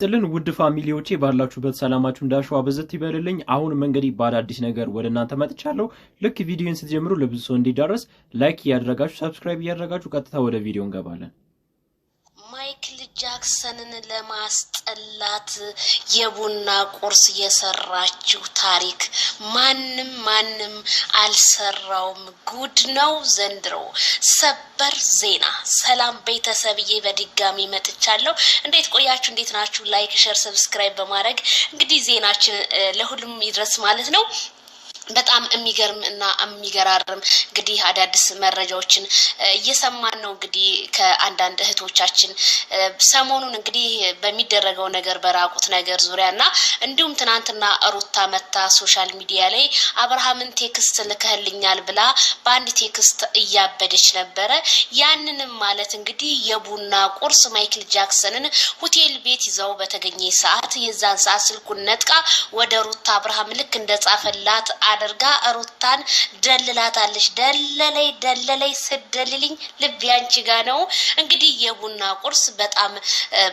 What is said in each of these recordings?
ጥልን ውድ ፋሚሊዎቼ ባላችሁበት ሰላማችሁ እንዳሸዋ በዘት ይበልልኝ። አሁን መንገዲ ባዳዲስ ነገር ወደናንተ መጥቻለሁ። ልክ ቪዲዮን ስትጀምሩ ለብዙ ሰው እንዲዳረስ ላይክ ያደረጋችሁ ሰብስክራይብ ያደረጋችሁ ቀጥታ ወደ ቪዲዮ እንገባለን። ማይክል ጃክሰንን ለማስጠላት የቡና ቁርስ የሰራችው ታሪክ ማንንም አልሰራውም። ጉድ ነው ዘንድሮ። ሰበር ዜና። ሰላም ቤተሰብዬ በድጋሚ መጥቻለሁ። እንዴት ቆያችሁ? እንዴት ናችሁ? ላይክ ሼር ሰብስክራይብ በማድረግ እንግዲህ ዜናችን ለሁሉም ይድረስ ማለት ነው። በጣም የሚገርም እና የሚገራርም እንግዲህ አዳዲስ መረጃዎችን እየሰማን ነው። እንግዲህ ከአንዳንድ እህቶቻችን ሰሞኑን እንግዲህ በሚደረገው ነገር በራቁት ነገር ዙሪያና እንዲሁም ትናንትና ሩታ መታ ሶሻል ሚዲያ ላይ አብርሃምን ቴክስት ልከህልኛል ብላ በአንድ ቴክስት እያበደች ነበረ። ያንንም ማለት እንግዲህ የቡና ቁርስ ማይክል ጃክሰንን ሆቴል ቤት ይዘው በተገኘ ሰዓት የዛን ሰዓት ስልኩን ነጥቃ ወደ ሩታ አብርሃም ልክ እንደጻፈላት አድርጋ ሩታን ደልላታለች። ደለለይ ስደልልኝ ልብ ያንቺ ጋር ነው። እንግዲህ የቡና ቁርስ በጣም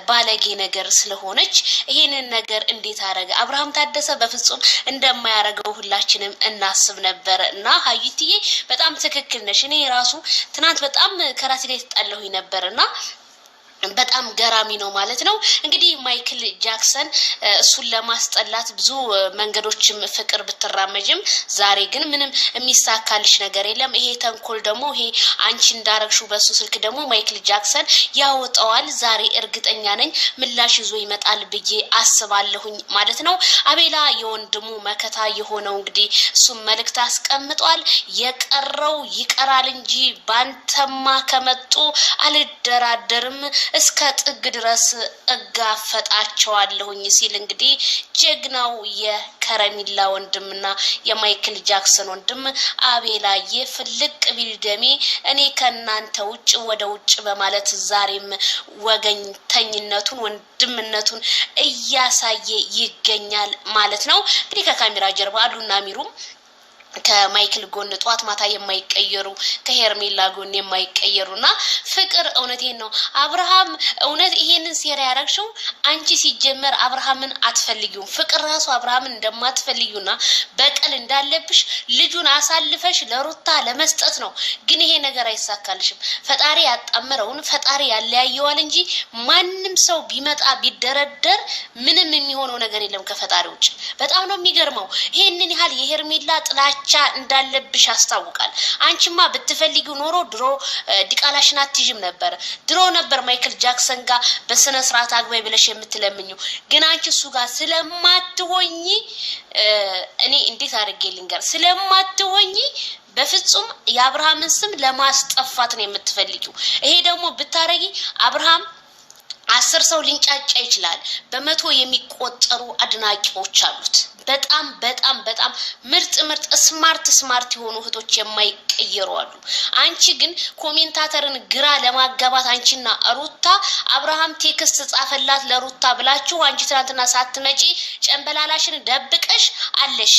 ባለጌ ነገር ስለሆነች ይሄንን ነገር እንዴት አረገ አብርሃም ታደሰ? በፍጹም እንደማያረገው ሁላችንም እናስብ ነበር። እና ሀዩቲዬ በጣም ትክክል ነሽ። እኔ ራሱ ትናንት በጣም ከራሴ ጋር ተጣለሁኝ ነበርና በጣም ገራሚ ነው ማለት ነው። እንግዲህ ማይክል ጃክሰን እሱን ለማስጠላት ብዙ መንገዶችም ፍቅር ብትራመጅም ዛሬ ግን ምንም የሚሳካልሽ ነገር የለም። ይሄ ተንኮል ደግሞ ይሄ አንቺ እንዳረግሽው በሱ ስልክ ደግሞ ማይክል ጃክሰን ያወጣዋል። ዛሬ እርግጠኛ ነኝ ምላሽ ይዞ ይመጣል ብዬ አስባለሁኝ ማለት ነው። አቤላ የወንድሙ መከታ የሆነው እንግዲህ እሱም መልእክት አስቀምጧል። የቀረው ይቀራል እንጂ ባንተማ ከመጡ አልደራደርም እስከ ጥግ ድረስ እጋፈጣቸዋለሁኝ ሲል እንግዲህ ጀግናው የከረሚላ ወንድምና የማይክል ጃክሰን ወንድም አቤላዬ ፍልቅ ቢልደሜ እኔ ከናንተ ውጭ ወደ ውጭ በማለት ዛሬም ወገኝተኝነቱን ወንድምነቱን እያሳየ ይገኛል ማለት ነው። እንግዲህ ከካሜራ ጀርባ አሉና ሚሩም ከማይክል ጎን ጧት ማታ የማይቀየሩ ከሄርሜላ ጎን የማይቀየሩና ፍቅር እውነቴን ነው። አብርሃም እውነት ይሄንን ሴራ ያረግሽው አንቺ ሲጀመር አብርሃምን አትፈልጊው። ፍቅር ራሱ አብርሃምን እንደማትፈልጊውና በቀል እንዳለብሽ ልጁን አሳልፈሽ ለሩታ ለመስጠት ነው። ግን ይሄ ነገር አይሳካልሽም። ፈጣሪ ያጣመረውን ፈጣሪ ያለያየዋል እንጂ ማንንም ሰው ቢመጣ ቢደረደር ምንም የሚሆነው ነገር የለም ከፈጣሪ ውጭ። በጣም ነው የሚገርመው። ይሄንን ያህል የሄርሜላ ጥላቻ እንዳለብሽ ያስታውቃል። አንቺማ ብትፈልጊው ኖሮ ድሮ ዲቃላሽን አትይዥም ነበር። ድሮ ነበር ማይክል ጃክሰን ጋር በስነ ስርዓት አግባይ ብለሽ የምትለምኙ። ግን አንቺ እሱ ጋር ስለማትሆኚ እኔ እንዴት አድርጌ ልንገር ስለማትሆኚ በፍጹም የአብርሃምን ስም ለማስጠፋት ነው የምትፈልጊው። ይሄ ደግሞ ብታረጊ አብርሃም 10 ሰው ሊንጫጫ ይችላል። በመቶ የሚቆጠሩ አድናቂዎች አሉት። በጣም ምርጥ ስማርት የሆኑ እህቶች የማይቀየሩ አሉ። አንቺ ግን ኮሜንታተርን ግራ ለማጋባት አንቺና ሩታ አብርሃም ቴክስት ጻፈላት ለሩታ ብላችሁ አንቺ ትናንትና ሳትመጪ ጨንበላላሽን ደብቀሽ አለሽ።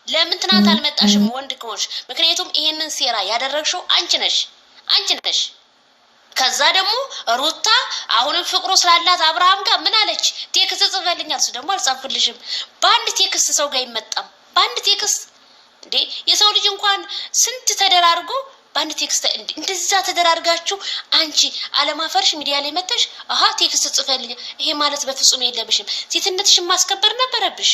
ለምን ትናንት አልመጣሽም ወንድ ከሆንሽ? ምክንያቱም ይሄንን ሴራ ያደረግሽው አንቺ ነሽ። ከዛ ደግሞ ሩታ አሁንም ፍቅሩ ስላላት አብርሃም ጋር ምን አለች? ቴክስት ጽፈልኛል። እሱ ደግሞ አልጻፍልሽም። በአንድ ቴክስት ሰው ጋር ይመጣም። በአንድ ቴክስት እንዴ የሰው ልጅ እንኳን ስንት ተደራርጎ በአንድ ቴክስት እንደዛ ተደራርጋችሁ አንቺ አለማፈርሽ ሚዲያ ላይ መጣሽ ቴክስት ጽፈልኛል። ይሄ ማለት በፍጹም የለብሽም። ሴትነትሽን ማስከበር ነበረብሽ።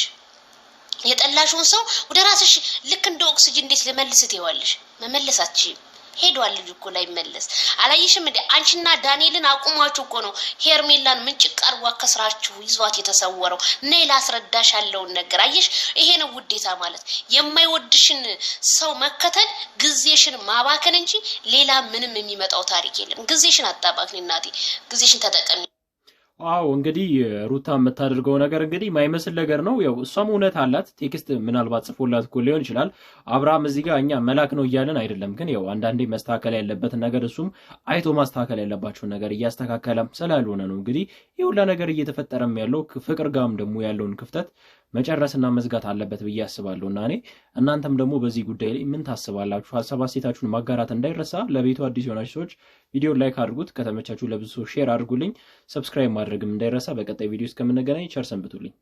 የጠላሽውን ሰው ወደ ራስሽ ልክ እንደ ኦክሲጅን እንዴት ለመልስት ይዋልሽ? መመለሳችሁ ሄዷል። ልጅ እኮ ላይ መለስ አላየሽም እንዴ? አንቺና ዳንኤልን አቁማችሁ እኮ ነው ሄርሜላን ምንጭቅ አርጓ ከስራችሁ ይዟት የተሰወረው። ነይ ላስረዳሽ ያለውን ነገር አየሽ? ይሄ ነው ውዴታ ማለት። የማይወድሽን ሰው መከተል ጊዜሽን ማባከን እንጂ ሌላ ምንም የሚመጣው ታሪክ የለም። ጊዜሽን አጣባክኝ እናቴ፣ ጊዜሽን ተጠቀሚ። አዎ እንግዲህ ሩታ የምታደርገው ነገር እንግዲህ ማይመስል ነገር ነው። ያው እሷም እውነት አላት። ቴክስት ምናልባት ጽፎላት እኮ ሊሆን ይችላል። አብርሃም እዚህ ጋር እኛ መላክ ነው እያልን አይደለም። ግን ያው አንዳንዴ መስተካከል ያለበት ነገር እሱም አይቶ ማስተካከል ያለባቸውን ነገር እያስተካከለም ስላልሆነ ነው እንግዲህ ይሁላ ነገር እየተፈጠረም ያለው። ፍቅር ጋርም ደግሞ ያለውን ክፍተት መጨረስና መዝጋት አለበት ብዬ አስባለሁና እኔ እናንተም ደግሞ በዚህ ጉዳይ ላይ ምን ታስባላችሁ? ሀሳብ አስተያየታችሁን ማጋራት እንዳይረሳ። ለቤቱ አዲስ የሆናችሁ ሰዎች ቪዲዮ ላይክ አድርጉት፣ ከተመቻችሁ ለብዙ ሰው ሼር አድርጉልኝ፣ ሰብስክራይብ ማድረግም እንዳይረሳ። በቀጣይ ቪዲዮ እስከምንገናኝ ቸር ሰንብቱልኝ።